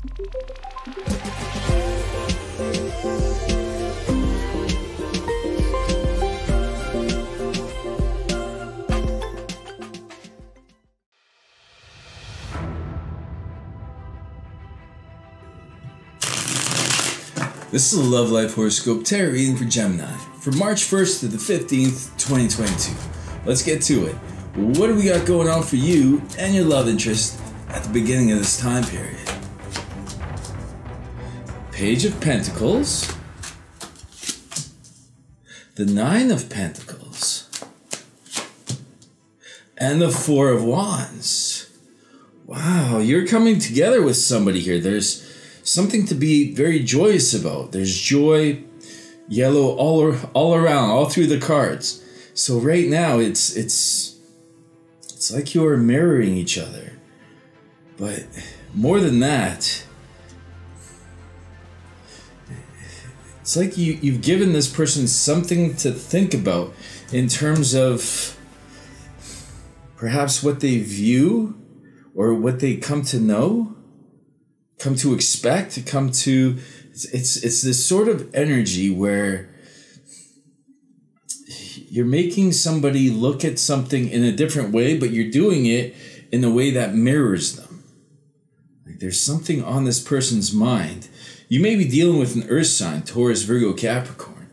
This is a Love Life Horoscope Tarot reading for Gemini for March 1st to the 15th, 2022. Let's get to it. What do we got going on for you and your love interest at the beginning of this time period? Page of Pentacles, the Nine of Pentacles, and the Four of Wands. Wow, you're coming together with somebody here. There's something to be very joyous about. There's joy, yellow all around, all through the cards. So right now, it's like you're mirroring each other. But more than that, it's like you've given this person something to think about in terms of perhaps what they view or what they come to know, come to expect, it's this sort of energy where you're making somebody look at something in a different way, but you're doing it in a way that mirrors them. Like there's something on this person's mind. You may be dealing with an earth sign, Taurus, Virgo, Capricorn.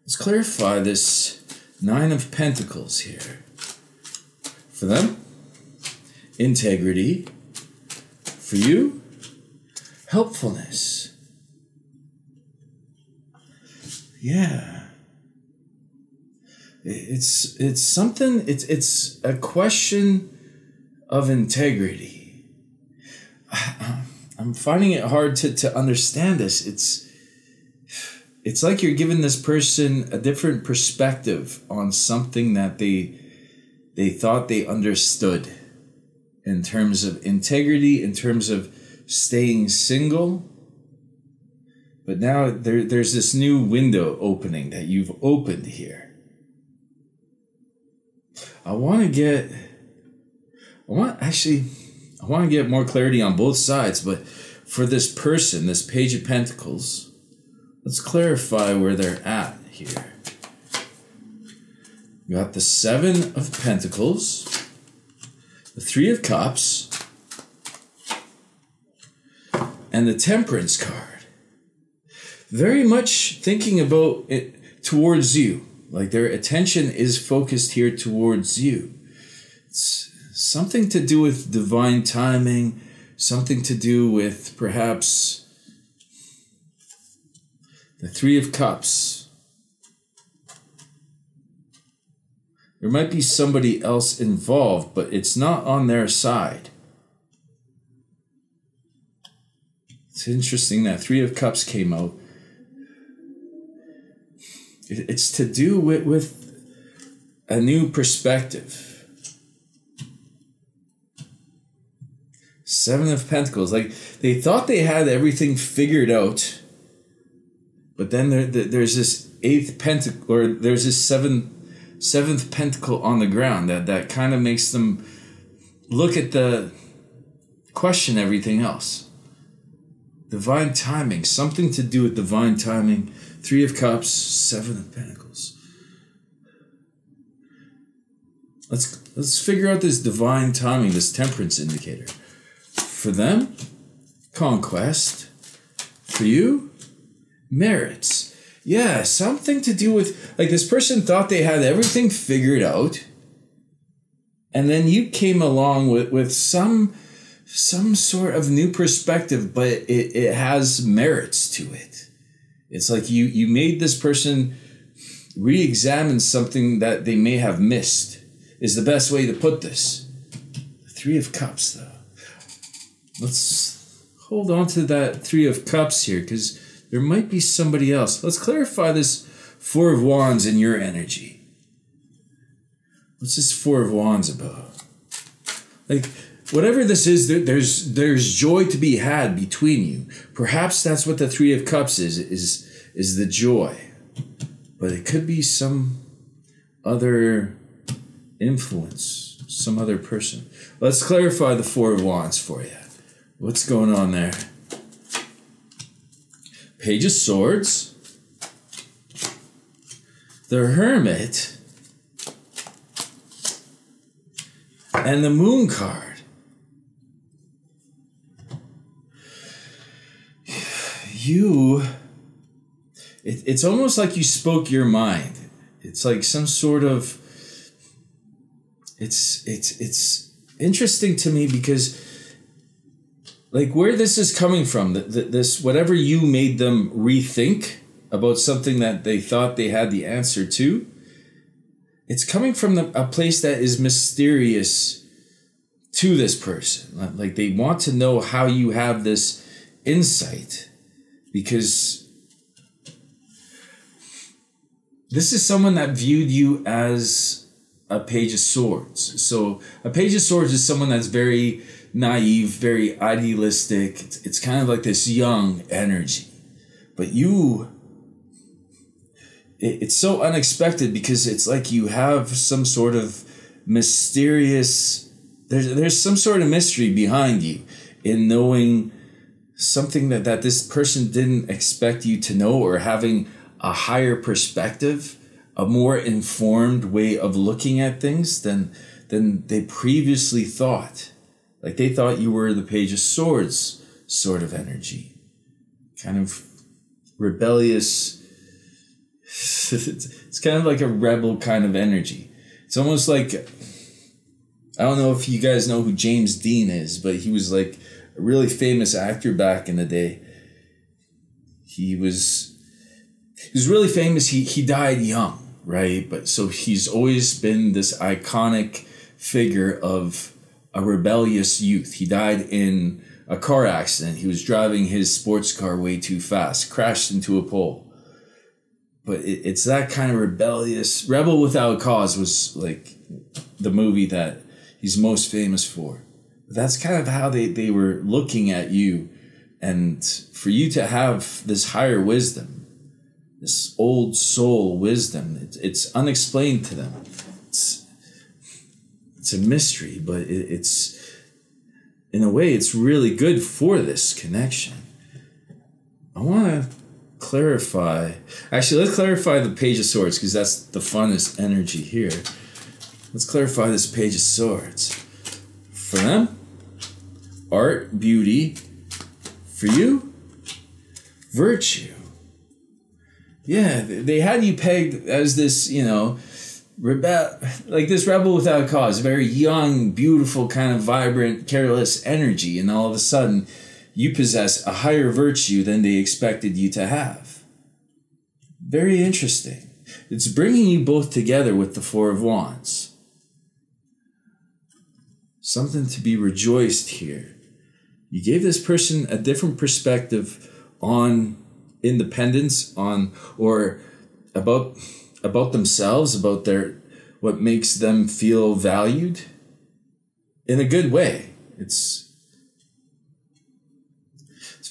Let's clarify this Nine of Pentacles here. For them, integrity. For you, helpfulness. Yeah. It's something, it's a question of integrity. I'm finding it hard to understand this. It's like you're giving this person a different perspective on something that they thought they understood in terms of integrity, in terms of staying single. But now there's this new window opening that you've opened here. I want to get more clarity on both sides, but for this person, this Page of Pentacles, let's clarify where they're at here. You got the Seven of Pentacles, the Three of Cups, and the Temperance card. Very much thinking about it towards you. Like their attention is focused here towards you. It's something to do with divine timing, something to do with perhaps the Three of Cups. There might be somebody else involved, but it's not on their side. It's interesting that Three of Cups came out. It's to do with a new perspective. Seven of Pentacles. Like they thought they had everything figured out, but then there's this eighth pentacle, or there's this seventh pentacle on the ground that kind of makes them look at question everything else. Divine timing, something to do with divine timing. Three of Cups, Seven of Pentacles. Let's figure out this divine timing, this temperance indicator. For them, conquest. For you, merits. Yeah, something to do with, like this person thought they had everything figured out, and then you came along with some sort of new perspective, but it has merits to it. It's like you made this person re-examine something that they may have missed, is the best way to put this. The Three of Cups, though. Let's hold on to that Three of Cups here, because there might be somebody else. Let's clarify this Four of Wands in your energy. What's this Four of Wands about? Like, whatever this is, there's joy to be had between you. Perhaps that's what the Three of Cups is the joy. But it could be some other influence, some other person. Let's clarify the Four of Wands for you. What's going on there? Page of Swords, the Hermit, and the Moon card. It's almost like you spoke your mind. It's like some sort of, it's interesting to me because like where this is coming from, this, whatever you made them rethink about something that they thought they had the answer to, it's coming from a place that is mysterious to this person. Like they want to know how you have this insight, because this is someone that viewed you as a Page of Swords. So a Page of Swords is someone that's very naive, very idealistic. It's kind of like this young energy. But it's so unexpected because it's like you have some sort of mysterious, there's some sort of mystery behind you in knowing something that this person didn't expect you to know, or having a higher perspective, a more informed way of looking at things than they previously thought. Like they thought you were the Page of Swords sort of energy. Kind of rebellious. It's kind of like a rebel kind of energy. It's almost like, I don't know if you guys know who James Dean is, but he was like a really famous actor back in the day. He was really famous. He died young, right? But so he's always been this iconic figure of a rebellious youth. He died in a car accident. He was driving his sports car way too fast, crashed into a pole. But it's that kind of rebellious, Rebel Without Cause was like the movie that he's most famous for. That's kind of how they were looking at you. And for you to have this higher wisdom, this old soul wisdom, it's unexplained to them. It's a mystery, but it's, in a way, it's really good for this connection. I want to clarify. Actually, let's clarify the Page of Swords, because that's the funnest energy here. Let's clarify this Page of Swords. For them, art, beauty. For you, virtue. Yeah, they had you pegged as this, like this rebel without a cause, very young, beautiful, kind of vibrant, careless energy, and all of a sudden you possess a higher virtue than they expected you to have. Very interesting. It's bringing you both together with the Four of Wands. Something to be rejoiced here. You gave this person a different perspective on independence, or about themselves, about what makes them feel valued in a good way. It's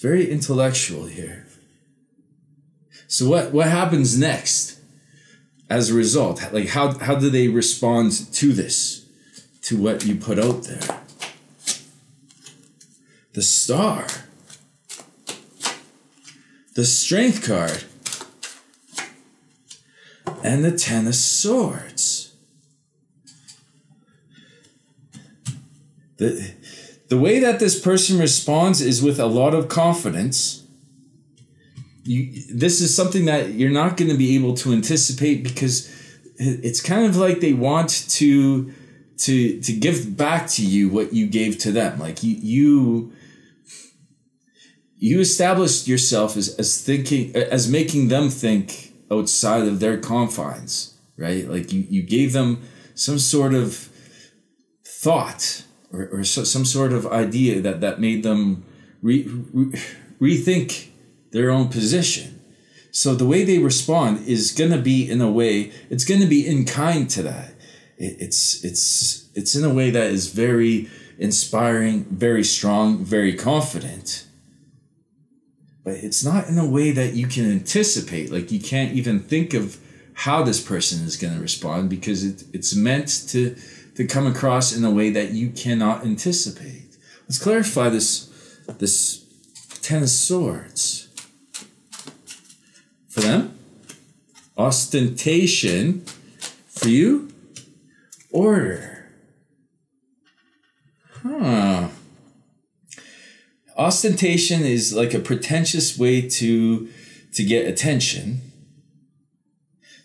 very intellectual here. So what happens next as a result? Like how do they respond to this, to what you put out there? The Star, the Strength card, and the Ten of Swords. The way that this person responds is with a lot of confidence. This is something that you're not going to be able to anticipate, because it's kind of like they want to give back to you what you gave to them. Like you established yourself as making them think outside of their confines, right? Like you gave them some sort of thought or some sort of idea that made them rethink their own position. So the way they respond is going to be in a way, it's going to be in kind to that. It's in a way that is very inspiring, very strong, very confident. But it's not in a way that you can anticipate. Like you can't even think of how this person is going to respond, because it's meant to come across in a way that you cannot anticipate. Let's clarify this Ten of Swords. Ostentation. For you, order. Ostentation is like a pretentious way to get attention.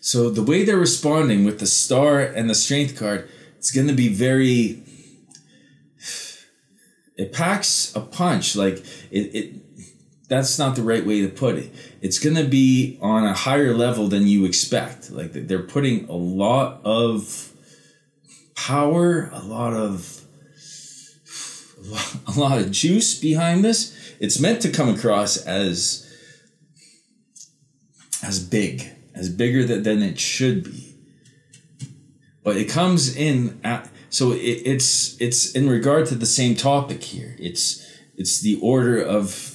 So the way they're responding with the star and the strength card, it's going to be very, it packs a punch. Like that's not the right way to put it. It's going to be on a higher level than you expect. Like they're putting a lot of power, a lot of juice behind this. It's meant to come across as bigger than it should be. But it comes in at, so it's in regard to the same topic here. It's the order of,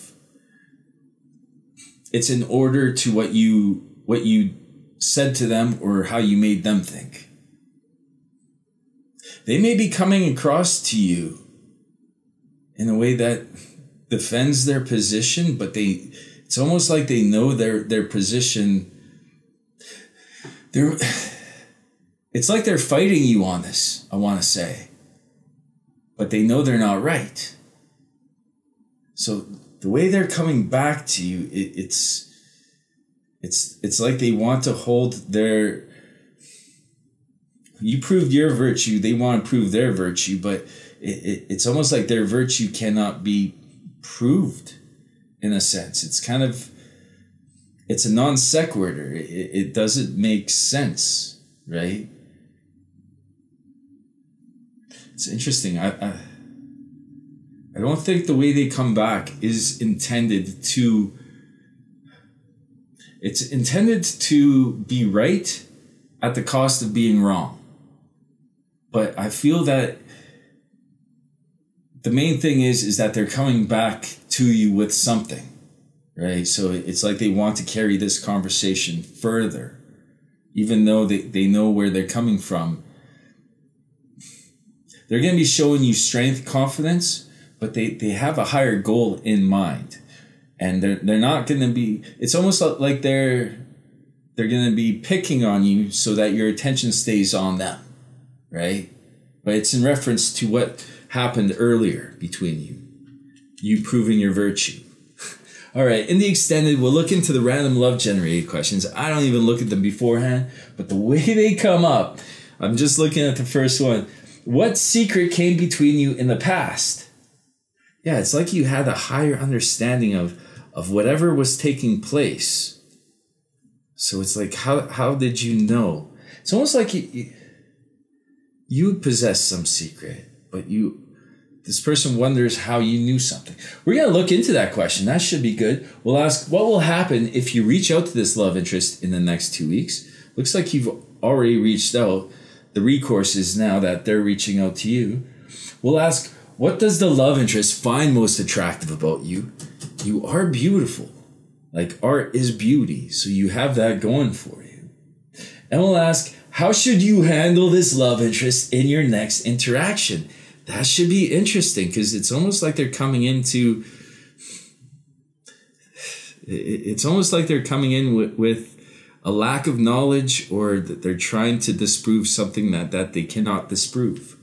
it's in order to what you said to them or how you made them think. They may be coming across to you in a way that defends their position, but it's almost like they know their position. It's like they're fighting you on this, I want to say. But they know they're not right. So the way they're coming back to you, it's like they want to hold their... You proved your virtue, they want to prove their virtue, but it's almost like their virtue cannot be proved in a sense. It's kind of... It's a non sequitur. It doesn't make sense, right? It's interesting. I don't think the way they come back is intended to... It's intended to be right at the cost of being wrong. But I feel that the main thing is that they're coming back to you with something, right? So it's like they want to carry this conversation further, even though they know where they're coming from. They're going to be showing you strength, confidence, but they have a higher goal in mind. And they're not going to be... It's almost like they're going to be picking on you so that your attention stays on them, right? But it's in reference to what happened earlier between you proving your virtue. All right, in the extended, we'll look into the random love generated questions. I don't even look at them beforehand, but the way they come up, I'm just looking at the first one. What secret came between you in the past? Yeah, it's like you had a higher understanding of whatever was taking place. So it's like, how did you know? It's almost like you possess some secret, but this person wonders how you knew something. We're going to look into that question. That should be good. We'll ask, what will happen if you reach out to this love interest in the next 2 weeks? Looks like you've already reached out. The recourse is now that they're reaching out to you. We'll ask, what does the love interest find most attractive about you? You are beautiful. Like art is beauty. So you have that going for you. And we'll ask, how should you handle this love interest in your next interaction? That should be interesting because it's almost like they're coming into... It's almost like they're coming in with a lack of knowledge, or that they're trying to disprove something that they cannot disprove.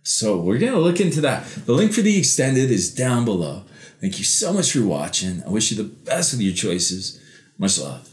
So we're going to look into that. The link for the extended is down below. Thank you so much for watching. I wish you the best with your choices. Much love.